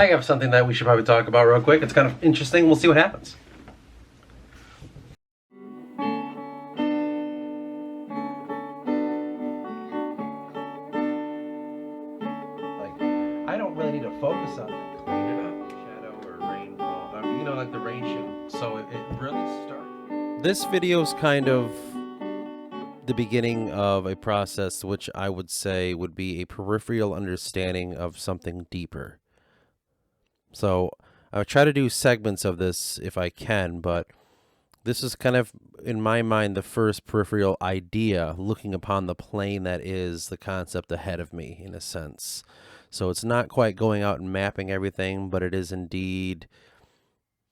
I have something that we should probably talk about real quick. It's kind of interesting. We'll see what happens. I don't really need to focus on it. Clean it up, shadow or rainfall. Like the rain should. So it really starts. This video is kind of the beginning of a process which I would say would be a peripheral understanding of something deeper. So I'll try to do segments of this if I can, but this is kind of, in my mind, the first peripheral idea looking upon the plane that is the concept ahead of me, in a sense. So it's not quite going out and mapping everything, but it is indeed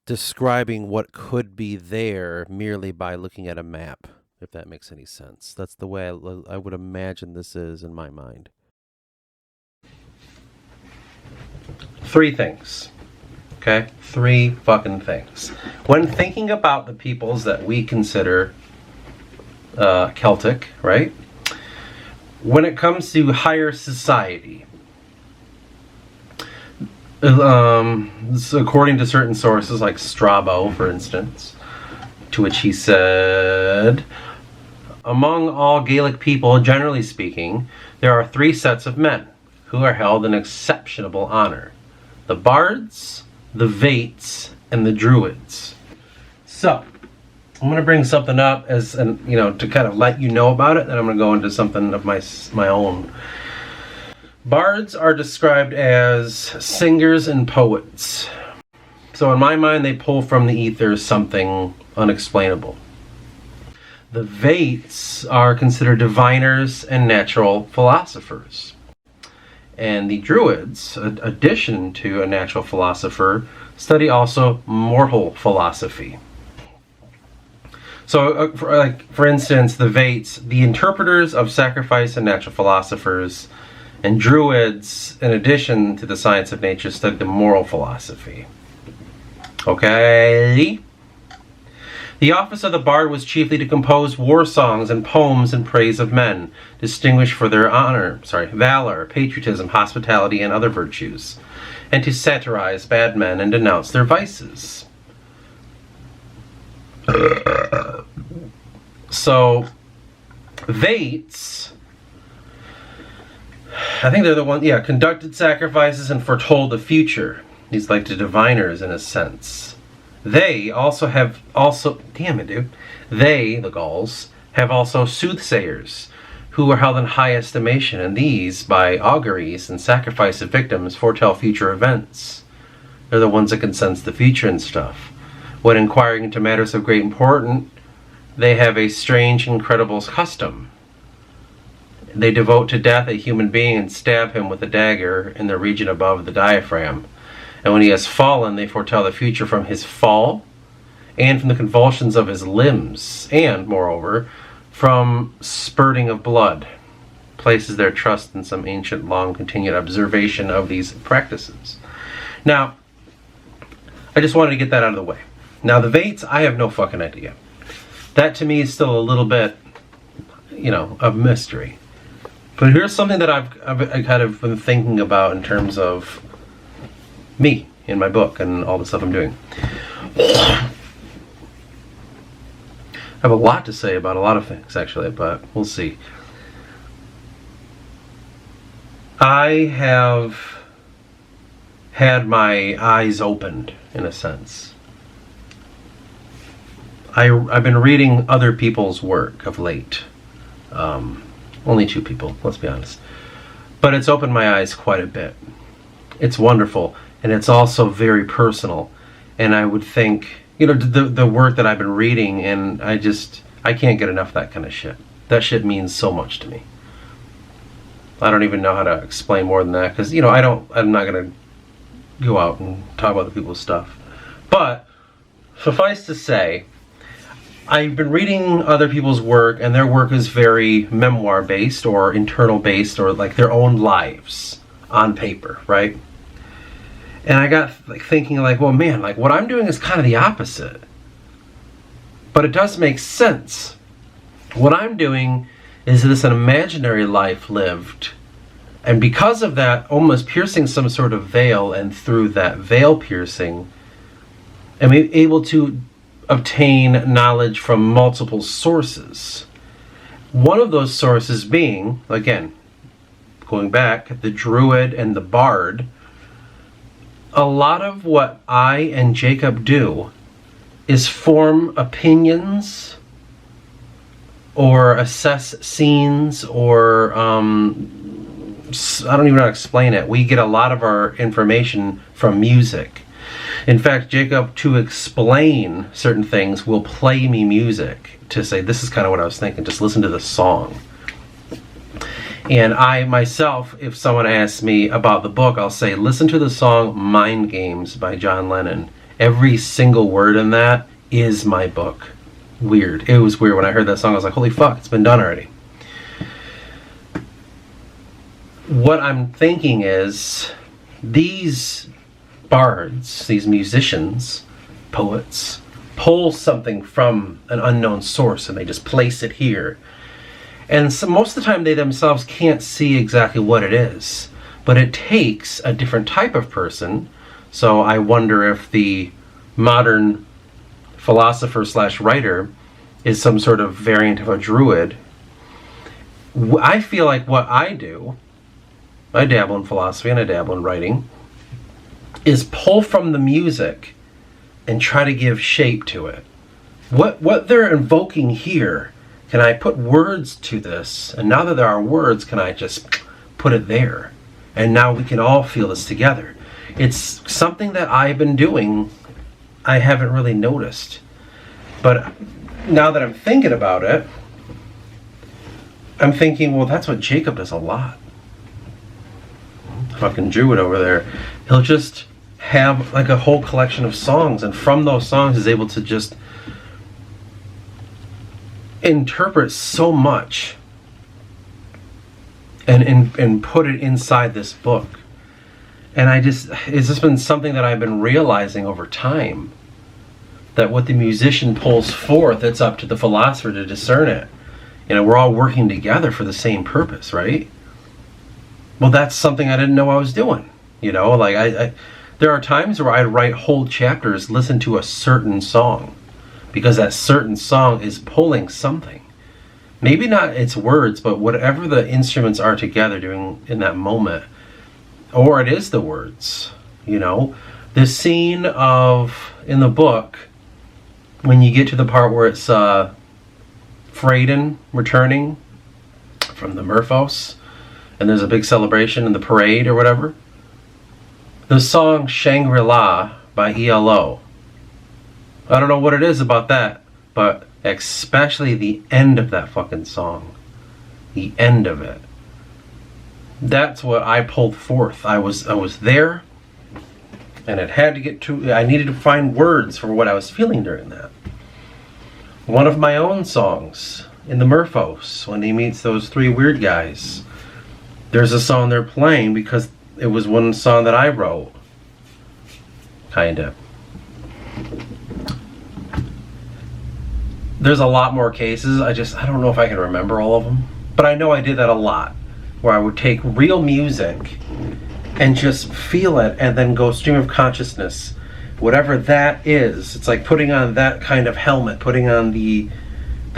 describing what could be there merely by looking at a map, if that makes any sense. That's the way I would imagine this is in my mind. Three things. Okay? Three fucking things. When thinking about the peoples that we consider Celtic, right? When it comes to higher society, so according to certain sources like Strabo, for instance, to which he said, among all Gaelic people, generally speaking, there are three sets of men who are held in exceptional honor: the bards, the vates, and the druids. So I'm going to bring something up as to kind of let you know about it, and I'm going to go into something of my own. Bards are described as singers and poets. So in my mind, they pull from the ether something unexplainable. The vates are considered diviners and natural philosophers. And the druids, in addition to a natural philosopher, study also mortal philosophy. So, for instance, the vates, the interpreters of sacrifice and natural philosophers, and druids, in addition to the science of nature, study the moral philosophy. Okay? The office of the bard was chiefly to compose war songs and poems in praise of men, distinguished for their valor, patriotism, hospitality, and other virtues, and to satirize bad men and denounce their vices. So, vates, I think they're the ones, conducted sacrifices and foretold the future. These like the diviners in a sense. They, the Gauls, have also soothsayers, who are held in high estimation, and these, by auguries and sacrifice of victims, foretell future events. They're the ones that can sense the future and stuff. When inquiring into matters of great importance, they have a strange, incredible custom. They devote to death a human being and stab him with a dagger in the region above the diaphragm. And when he has fallen, they foretell the future from his fall and from the convulsions of his limbs, and, moreover, from spurting of blood. Places their trust in some ancient, long-continued observation of these practices. Now, I just wanted to get that out of the way. Now, the vates, I have no fucking idea. That, to me, is still a little bit, of mystery. But here's something that I've kind of been thinking about in terms of me in my book and all the stuff I'm doing. I have a lot to say about a lot of things, actually, but we'll see. I have had my eyes opened, in a sense. I've been reading other people's work of late. Only two people, let's be honest. But it's opened my eyes quite a bit. It's wonderful, and it's also very personal. And I would think, the work that I've been reading, and I can't get enough of that kind of shit. That shit means so much to me. I don't even know how to explain more than that, because, I'm not going to go out and talk about the people's stuff. But, suffice to say, I've been reading other people's work, and their work is very memoir-based or internal-based, or like their own lives on paper, right? And I got thinking well, man, what I'm doing is kind of the opposite. But it does make sense. What I'm doing is this an imaginary life lived And because of that, almost piercing some sort of veil, and through that veil piercing, I'm able to obtain knowledge from multiple sources. One of those sources being, again, going back, the Druid and the Bard. A lot of what I and Jacob do is form opinions or assess scenes, or I don't even know how to explain it. We get a lot of our information from music. In fact, Jacob, to explain certain things, will play me music to say, this is kind of what I was thinking, just listen to the song. And I myself, if someone asks me about the book, I'll say, listen to the song Mind Games by John Lennon. Every single word in that is my book. Weird. It was weird when I heard that song. I was like, holy fuck, it's been done already. What I'm thinking is, these bards, these musicians, poets, pull something from an unknown source and they just place it here. And so most of the time they themselves can't see exactly what it is, but it takes a different type of person. So I wonder if the modern philosopher slash writer is some sort of variant of a druid. I feel like what I do, I dabble in philosophy and I dabble in writing, is pull from the music and try to give shape to it. What they're invoking here, can I put words to this? And now that there are words, can I just put it there? And now we can all feel this together. It's something that I've been doing, I haven't really noticed. But now that I'm thinking about it, I'm thinking, well, that's what Jacob does a lot. Fucking Druid over there. He'll just have like a whole collection of songs, and from those songs is able to just interpret so much and put it inside this book. And it's just been something that I've been realizing over time, that what the musician pulls forth, it's up to the philosopher to discern it. You know, we're all working together for the same purpose, right? Well, that's something I didn't know I was doing. You know, like I there are times where I write whole chapters, listen to a certain song, because that certain song is pulling something. Maybe not its words, but whatever the instruments are together doing in that moment. Or it is the words, you know. The scene of, in the book, when you get to the part where it's Freydin returning from the Murphos, and there's a big celebration in the parade or whatever. The song Shangri-La by ELO. I don't know what it is about that, but especially the end of that fucking song. The end of it. That's what I pulled forth. I was there, and it had to get to, I needed to find words for what I was feeling during that. One of my own songs, in the Murphos, when he meets those three weird guys, there's a song they're playing because it was one song that I wrote. Kinda. There's a lot more cases. I don't know if I can remember all of them. But I know I did that a lot, where I would take real music and just feel it and then go stream of consciousness. Whatever that is, it's like putting on that kind of helmet, putting on the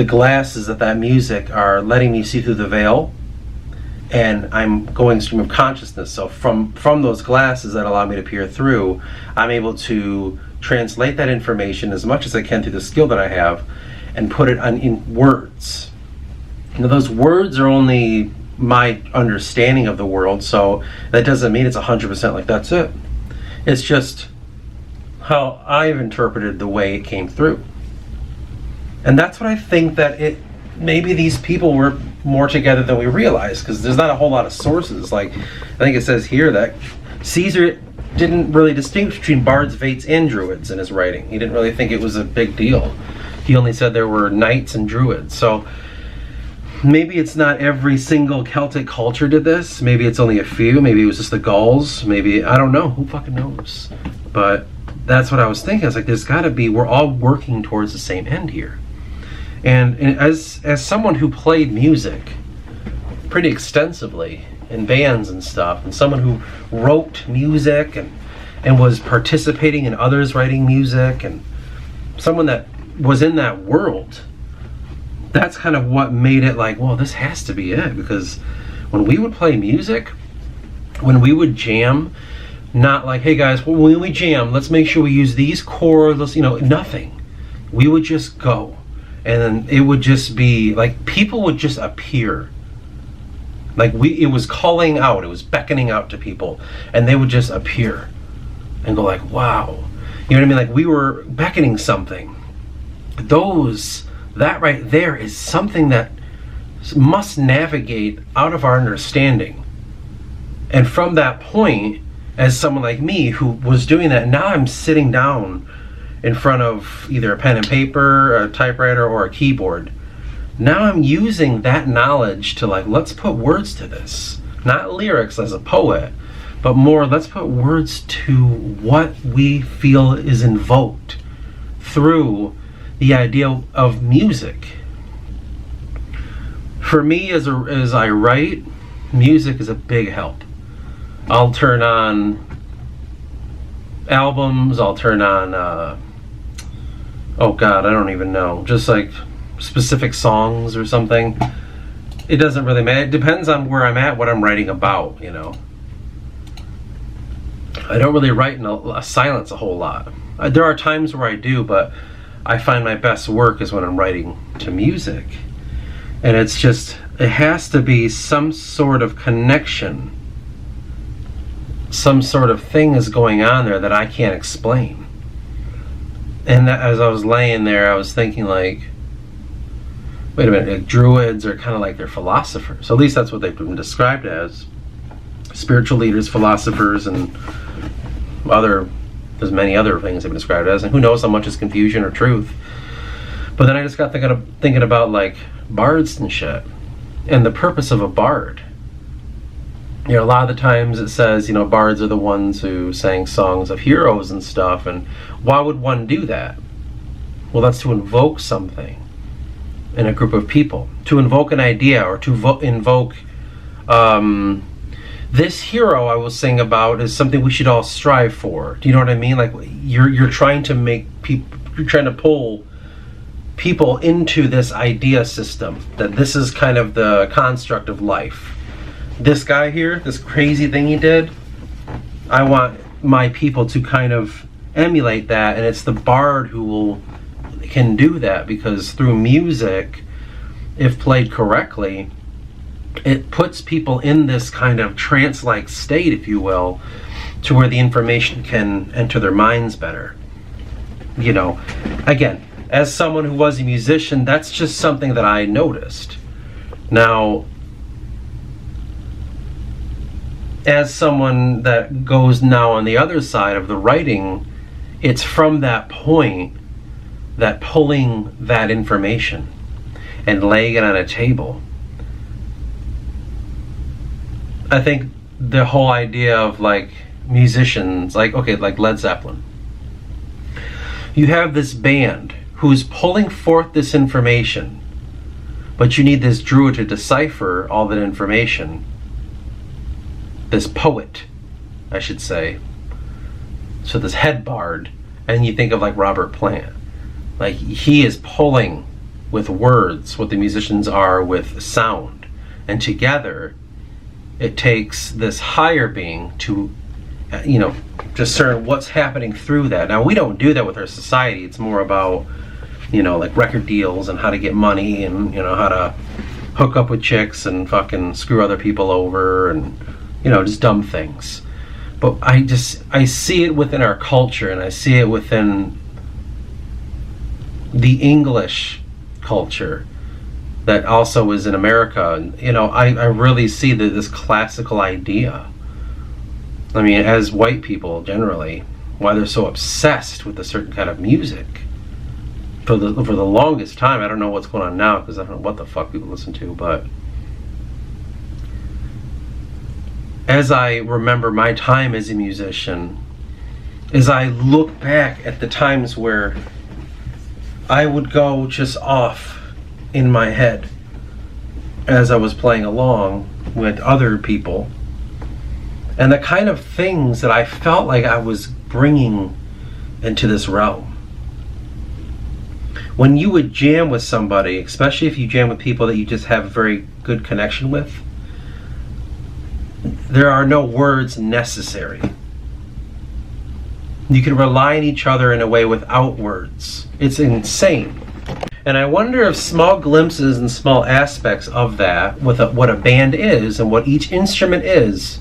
glasses that music are letting me see through the veil, and I'm going stream of consciousness. So from those glasses that allow me to peer through, I'm able to translate that information as much as I can through the skill that I have and put it in words. Now those words are only my understanding of the world, so that doesn't mean it's 100% like that's it. It's just how I've interpreted the way it came through. And that's what I think, that maybe these people were more together than we realized, because there's not a whole lot of sources. Like, I think it says here that Caesar didn't really distinguish between bards, vates, and druids in his writing. He didn't really think it was a big deal. He only said there were knights and druids. So maybe it's not every single Celtic culture did this. Maybe it's only a few. Maybe it was just the Gauls. Maybe, I don't know. Who fucking knows? But that's what I was thinking. I was like, there's got to be, we're all working towards the same end here. And as someone who played music pretty extensively in bands and stuff, and someone who wrote music and was participating in others writing music, and someone that was in that world, that's kind of what made it like, well, this has to be it. Because when we would play music, when we would jam, not like, hey guys, when we jam, let's make sure we use these chords, nothing. We would just go. And then it would just be like, people would just appear. Like it was calling out, it was beckoning out to people, and they would just appear and go like, wow. You know what I mean? Like we were beckoning something. That right there is something that must navigate out of our understanding. And from that point, as someone like me who was doing that, now I'm sitting down in front of either a pen and paper, a typewriter, or a keyboard. Now I'm using that knowledge to like, let's put words to this. Not lyrics as a poet, but more, let's put words to what we feel is invoked through the idea of music. For me, as I write, music is a big help. I'll turn on albums, I'll turn on, oh God, I don't even know, just like specific songs or something. It doesn't really matter. It depends on where I'm at, what I'm writing about, I don't really write in a silence a whole lot. There are times where I do, but I find my best work is when I'm writing to music. And it has to be some sort of connection. Some sort of thing is going on there that I can't explain. And as I was laying there, I was thinking like, wait a minute, like druids are kind of like they're philosophers. So at least that's what they've been described as. Spiritual leaders, philosophers, and there's many other things they've been described as, and who knows how much is confusion or truth. But then I just got thinking about like bards and shit, and the purpose of a bard. A lot of the times it says, bards are the ones who sang songs of heroes and stuff, and why would one do that? Well, that's to invoke something in a group of people, to invoke an idea, or to invoke this hero I will sing about is something we should all strive for. Do you know what I mean? Like you're trying to make people, you're trying to pull people into this idea system that this is kind of the construct of life. This guy here, this crazy thing he did, I want my people to kind of emulate that, and it's the bard who can do that, because through music, if played correctly, it puts people in this kind of trance-like state, if you will, to where the information can enter their minds better. Again, as someone who was a musician, that's just something that I noticed. Now, as someone that goes now on the other side of the writing, it's from that point that pulling that information and laying it on a table. I think the whole idea of like musicians, like Led Zeppelin. You have this band who's pulling forth this information, but you need this druid to decipher all that information. This poet, I should say. So this head bard, and you think of like Robert Plant. Like he is pulling with words what the musicians are with sound. And together, it takes this higher being to, discern what's happening through that. Now, we don't do that with our society. It's more about, like record deals and how to get money and, how to hook up with chicks and fucking screw other people over and, just dumb things. But I see it within our culture, and I see it within the English culture that also is in America. And, I really see this classical idea. I mean, as white people generally, why they're so obsessed with a certain kind of music. For the longest time, I don't know what's going on now, because I don't know what the fuck people listen to, but as I remember my time as a musician, as I look back at the times where I would go just off in my head as I was playing along, with other people, and the kind of things that I felt like I was bringing into this realm. When you would jam with somebody, especially if you jam with people that you just have a very good connection with, there are no words necessary. You can rely on each other in a way without words. It's insane. And I wonder if small glimpses and small aspects of that, with what a band is and what each instrument is,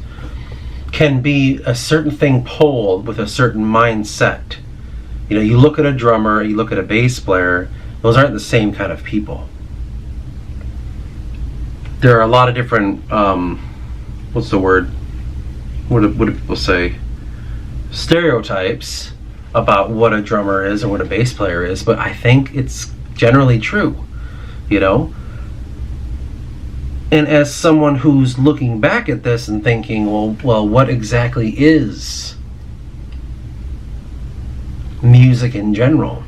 can be a certain thing pulled with a certain mindset. You know, you look at a drummer, you look at a bass player, those aren't the same kind of people. There are a lot of different, what's the word? What do people say? Stereotypes about what a drummer is or what a bass player is, but I think it's generally true, you know? And as someone who's looking back at this and thinking, well, what exactly is music in general?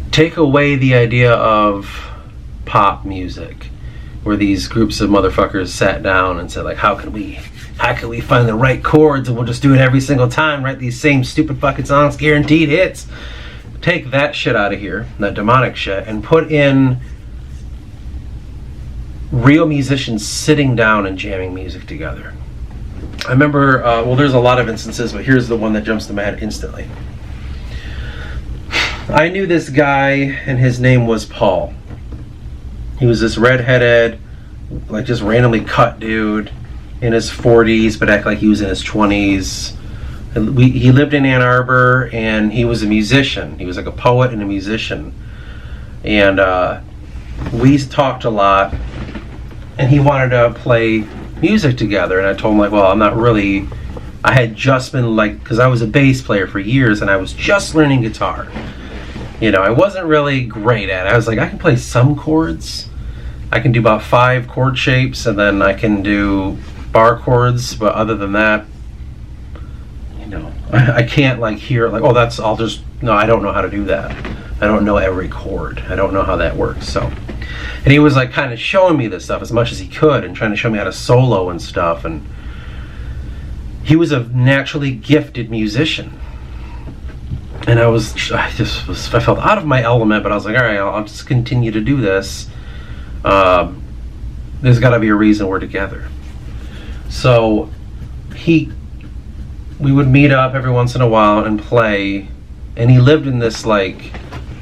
Take away the idea of pop music, where these groups of motherfuckers sat down and said, like, how can we find the right chords, and we'll just do it every single time, write these same stupid fucking songs, guaranteed hits. Take that shit out of here, that demonic shit, and put in real musicians sitting down and jamming music together. I remember, there's a lot of instances, but here's the one that jumps to my head instantly. I knew this guy, and his name was Paul. He was this redheaded, like just randomly cut dude in his 40s, but act like he was in his 20s. He lived in Ann Arbor, and he was a musician. He was like a poet and a musician. And we talked a lot, and he wanted to play music together. And I told him, like, well, I'm not really, I had just been like, because I was a bass player for years, and I was just learning guitar. You know, I wasn't really great at it. I was like, I can play some chords. I can do about 5 chord shapes, and then I can do bar chords, but other than that, you know, I can't like hear like, oh, that's, no, I don't know how to do that. I don't know every chord. I don't know how that works. So, and he was like kind of showing me this stuff as much as he could and trying to show me how to solo and stuff. And he was a naturally gifted musician. And I felt out of my element, but I was like, all right, I'll just continue to do this. There's got to be a reason we're together. So we would meet up every once in a while and play, and he lived in this like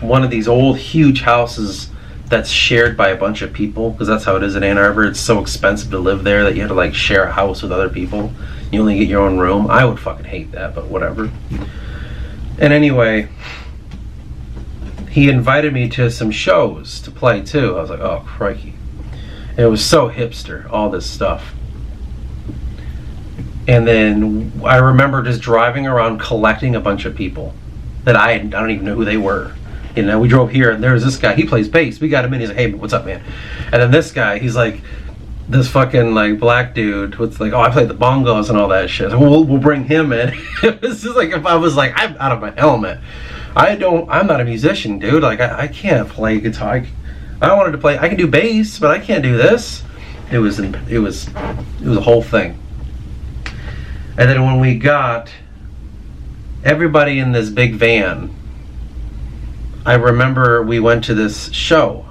one of these old huge houses that's shared by a bunch of people, because that's how it is in Ann Arbor. It's so expensive to live there that you have to like share a house with other people. You only get your own room. I would fucking hate that, but whatever. And anyway, he invited me to some shows to play too. I was like, oh crikey. And it was so hipster, all this stuff. And then I remember just driving around collecting a bunch of people that I don't even know who they were. You know, we drove here and there was this guy, he plays bass. We got him in, he's like, hey, what's up, man? And then this guy, he's like, this fucking like black dude with like, oh, I played the bongos and all that shit. So we'll bring him in. It was just like, if I was like, I'm out of my element. I'm not a musician, dude. Like I can't play guitar. I wanted to play, I can do bass, but I can't do this. It was a whole thing. And then when we got everybody in this big van, I remember we went to this show.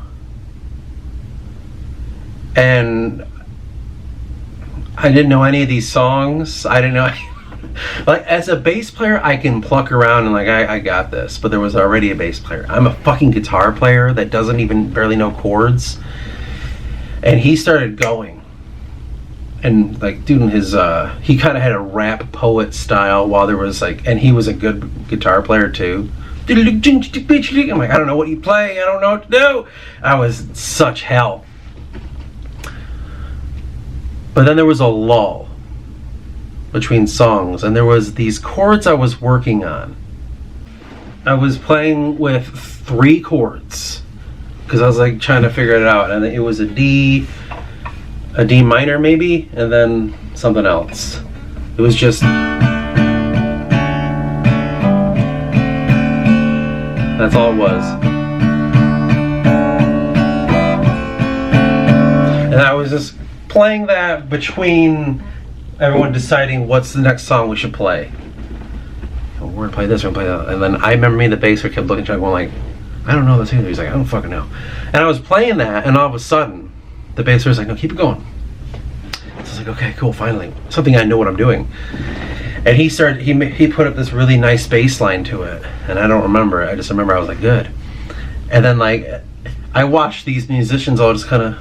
And I didn't know any of these songs. I didn't know. Like, as a bass player, I can pluck around and like, I got this. But there was already a bass player. I'm a fucking guitar player that doesn't even barely know chords. And he started going. And like doing his, he kind of had a rap poet style while there was like, and he was a good guitar player too. I'm like, I don't know what you play. I don't know what to do. I was such hell. But then there was a lull between songs, and there was these chords I was working on. I was playing with 3 chords because I was like trying to figure it out, and it was a D minor maybe, and then something else. It was just, that's all it was. was just playing that between everyone deciding what's the next song we should play. We're gonna play this, we're gonna play that. And then I remember me and the bassist kept looking at each other going like, I don't know this either. He's like, I don't fucking know. And I was playing that, and all of a sudden, the bassist was like, no, keep it going. So I was like, okay, cool, finally. Something I know what I'm doing. And he put up this really nice bass line to it. And I don't remember it. I just remember I was like, good. And then like, I watched these musicians all just kind of,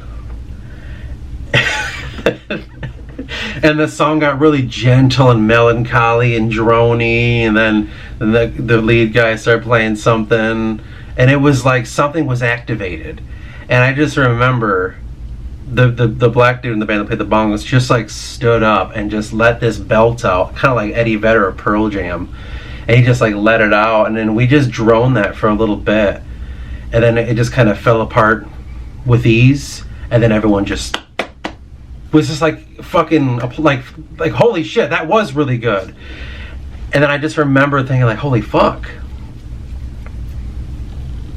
and the song got really gentle and melancholy and droney, and then the lead guy started playing something, and it was like something was activated. And I just remember the black dude in the band that played the bongos just like stood up and just let this belt out, kind of like Eddie Vedder of Pearl Jam, and he just like let it out, and then we just droned that for a little bit, and then it just kind of fell apart with ease, and then everyone just was just like fucking like holy shit, that was really good. And then I just remember thinking like, holy fuck,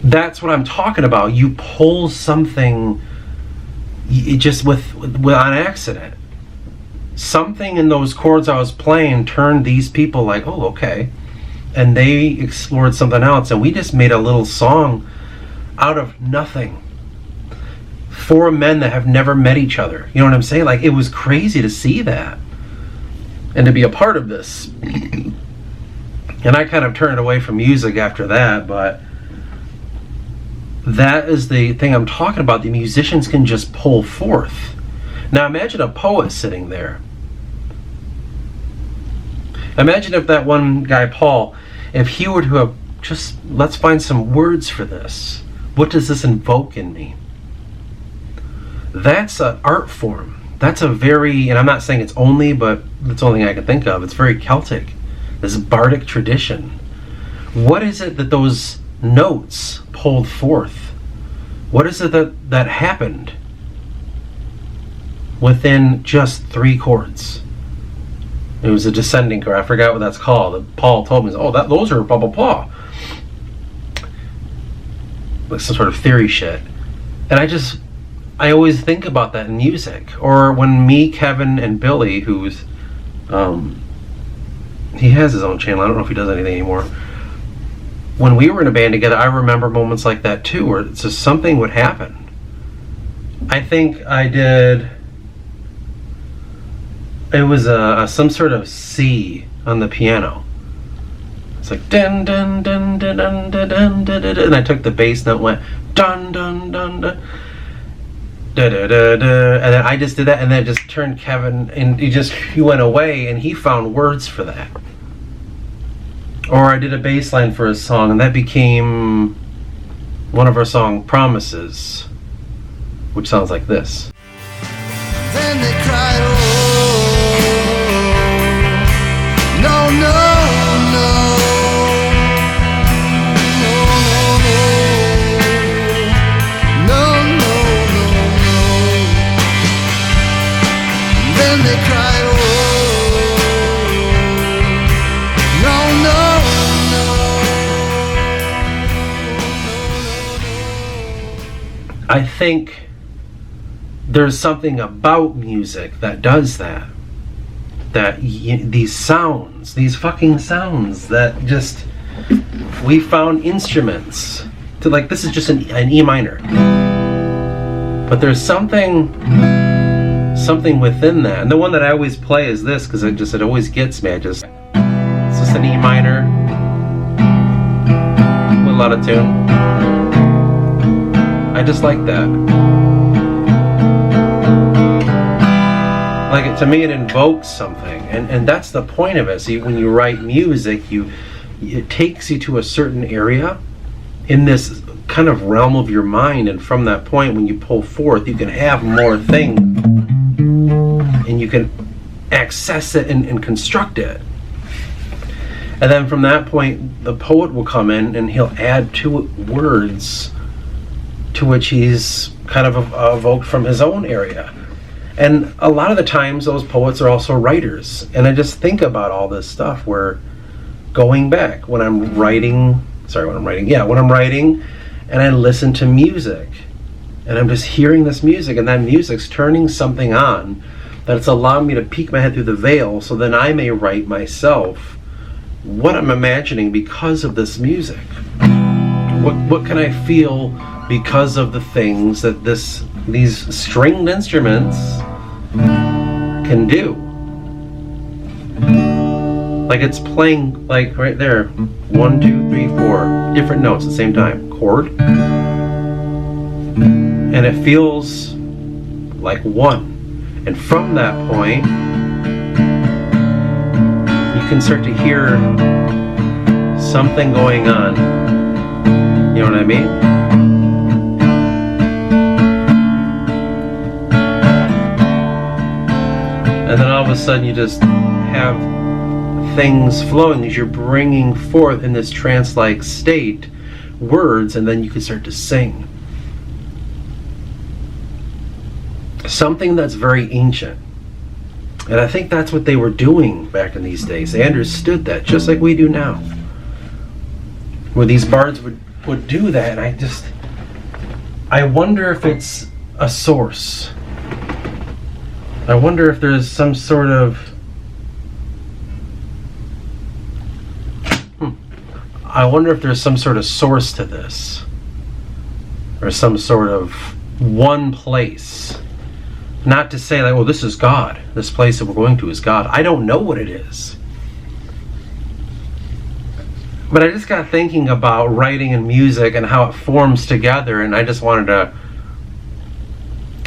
that's what I'm talking about. You pull something, it just with on accident. Something in those chords I was playing turned these people like, oh, okay, and they explored something else, and we just made a little song out of nothing. Four men that have never met each other. You know what I'm saying? Like, it was crazy to see that and to be a part of this. And I kind of turned away from music after that, but that is the thing I'm talking about. The musicians can just pull forth. Now imagine a poet sitting there. Imagine if that one guy, Paul, if he were to have just, let's find some words for this. What does this invoke in me? That's an art form. That's a very, and I'm not saying it's only, but it's the only thing I can think of. It's very Celtic. This bardic tradition. What is it that those notes pulled forth? What is it that happened within just 3 chords? It was a descending chord. I forgot what that's called. Paul told me, oh, those are blah, blah, blah. Like some sort of theory shit. And I always think about that in music. Or when me, Kevin, and Billy, who's he has his own channel, I don't know if he does anything anymore. When we were in a band together, I remember moments like that too, where it's just something would happen. I think I did, it was some sort of C on the piano. It's like dun dun dun dun dun dun dun dun dun, and I took the bass note and went dun dun dun dun. Da, da, da, da. And then I just did that, and then it just turned Kevin, and he went away, and he found words for that. Or I did a bass line for a song, and that became one of our song Promises, which sounds like this. Then they cried, oh, no, no, no. They cried, oh, no, no, no, no. I think there's something about music that does that. These sounds, these fucking sounds that just, we found instruments to, like, this is just an E minor. But there's something within that, and the one that I always play is this because it always gets me. It's just an E minor with a lot of tune. I just like that. Like, to me, it invokes something, and that's the point of it. See, when you write music, it takes you to a certain area in this kind of realm of your mind, and from that point, when you pull forth, you can have more things. And you can access it and construct it. And then from that point, the poet will come in and he'll add to it words to which he's kind of evoked from his own area. And a lot of the times, those poets are also writers. And I just think about all this stuff where going back, when I'm writing and I listen to music, And I'm just hearing this music, and that music's turning something on, that it's allowing me to peek my head through the veil so then I may write myself what I'm imagining because of this music. What can I feel because of the things that these stringed instruments can do? Like it's playing, like right there, 1, 2, 3, 4 different notes at the same time, chord, and it feels like one. And from that point, you can start to hear something going on. You know what I mean? And then all of a sudden you just have things flowing as you're bringing forth in this trance-like state words, and then you can start to sing. Something that's very ancient. And I think that's what they were doing back in these days. They understood that, just like we do now. Where these bards would do that, and I wonder if it's a source. I wonder if there's some sort of source to this, or some sort of one place. Not to say like, well, this is God. This place that we're going to is God. I don't know what it is. But I just got thinking about writing and music and how it forms together, and I just wanted to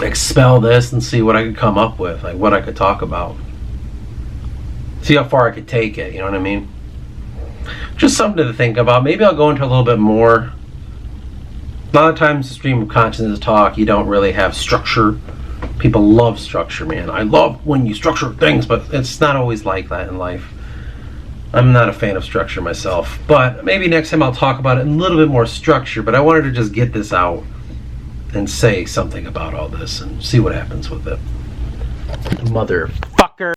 expel this and see what I could come up with, like what I could talk about. See how far I could take it, you know what I mean? Just something to think about. Maybe I'll go into a little bit more. A lot of times the stream of consciousness talk, you don't really have structure. People love structure, man. I love when you structure things, but it's not always like that in life. I'm not a fan of structure myself, but maybe next time I'll talk about it in a little bit more structure. But I wanted to just get this out and say something about all this and see what happens with it. Motherfucker.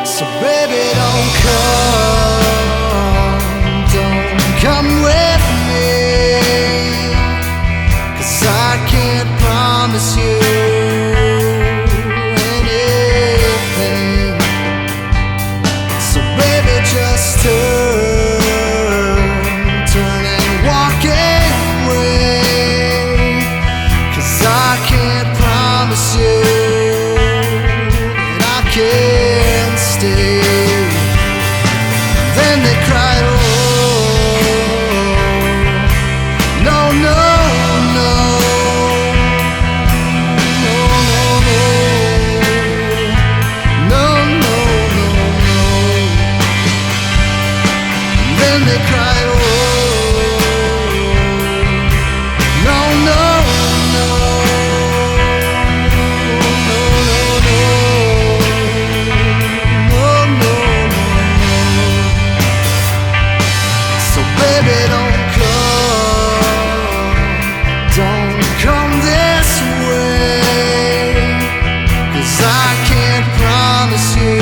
So baby, don't come with me, 'cause I can't promise you anything. So baby, just turn and walk away, 'cause I can't promise you that I can stay. Then they cried, oh, no, no, no, no, no, no, no, no, no. Then they cried, oh, no, no, no, no, no, no, no, no. So baby, don't come this way, 'cause I can't promise you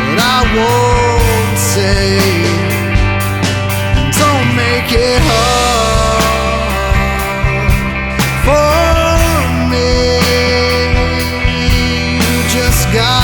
what I won't say. Don't make it hard for me. You just got